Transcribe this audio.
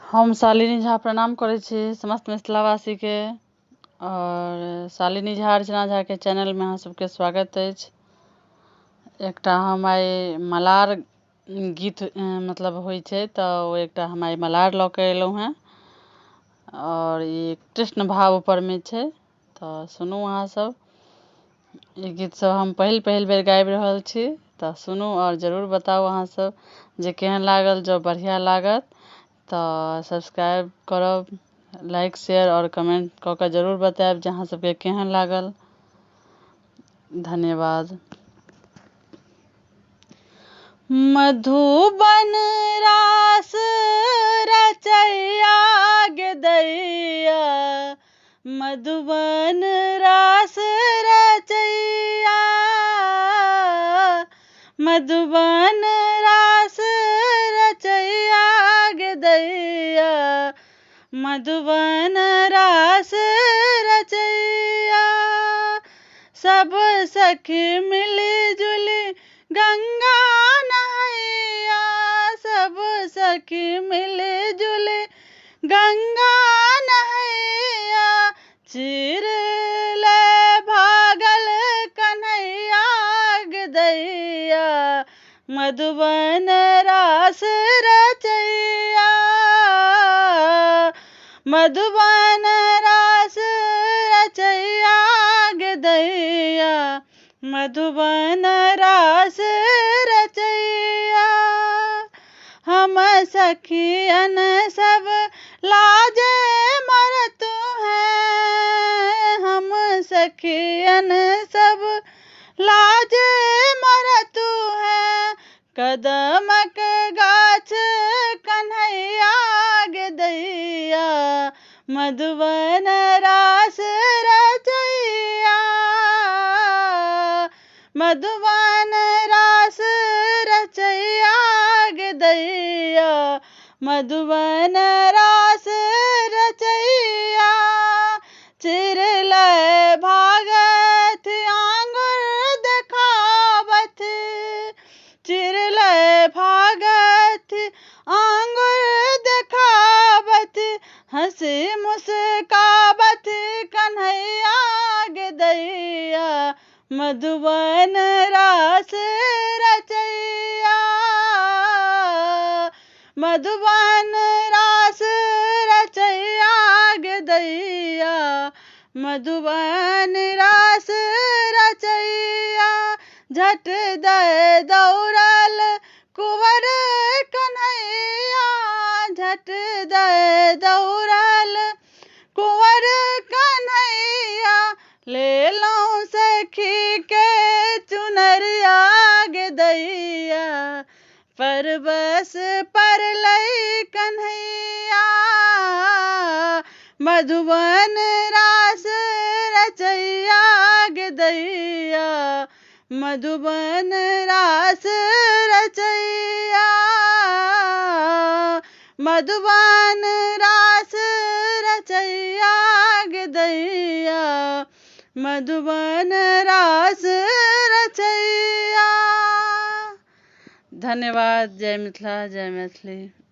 हम शालिनी झा प्रणाम करै छी समस्त मिथिलावासी के और शालिनी झा अर्चना झा के चैनल में अहाँ सबके स्वागत अछि। एकटा हम आइ मलार गीत मतलब होइ छै तऽ ओ एकटा हम आइ मलार लऽ के एलहुँ हैं और ई कृष्ण भाव ऊपर में छै तऽ सुनू अहाँ सब। ई गीत सब हम पहिल बेर गाबि रहल छी तऽ सुनू और जरूर बताउ अहाँ सब जे केहन लागल। जो बढ़िया लागत तऽ सब्सक्राइब करब, लाइक शेयर और कमेंट कऽ के जरूर बताएब जे अहाँ सबके केहन लागल। धन्यवाद। मधुबन रास रचैया गे दैया, मधुबन रास रचैया, मधुबन रास रचैया गे दैया, मधुबन रास रचैया। सब सखी मिली जुली गंगा नहैया, सब सखी मिली जुली गंगा नहैया। चीर ले भागल कन्हैया गे दैया, मधुबन रास रचैया, मधुबन रास रचैया गे दैया, मधुबन रास रचैया। हम सखियन सब लाजे मरतु हैं, हम सखियन सब लाजे मरतु हैं। कदमक गाछ कन्हैया गे दैया, मधुबन रास रचैया, मधुबन रास रचैया गे दैया, मधुबन रास रचैया। चिरलै भागथ आंगुर देखावथ, चिरलै भागथ आंगुर देखावथ। हंसी मुस्कावथ कन्हैया गे दैया, मधुबन रास रचैया, मधुबन रास रचैया गे दैया, मधुबन रास रचैया। झट दे दौड़ल कुंवर कन्हैया, झट दे दौड़ल कुंवर कन्हैया। लेलौं सखी के चुनरिया गे दैया, परबस परलै कन्हैया, मधुबन रास रचैया गे दैया, मधुबन रास रचैया, मधुबन रास रचैया गे दैया, मधुबन रास रचैया। धन्यवाद। जय मिथिला, जय मैथिली।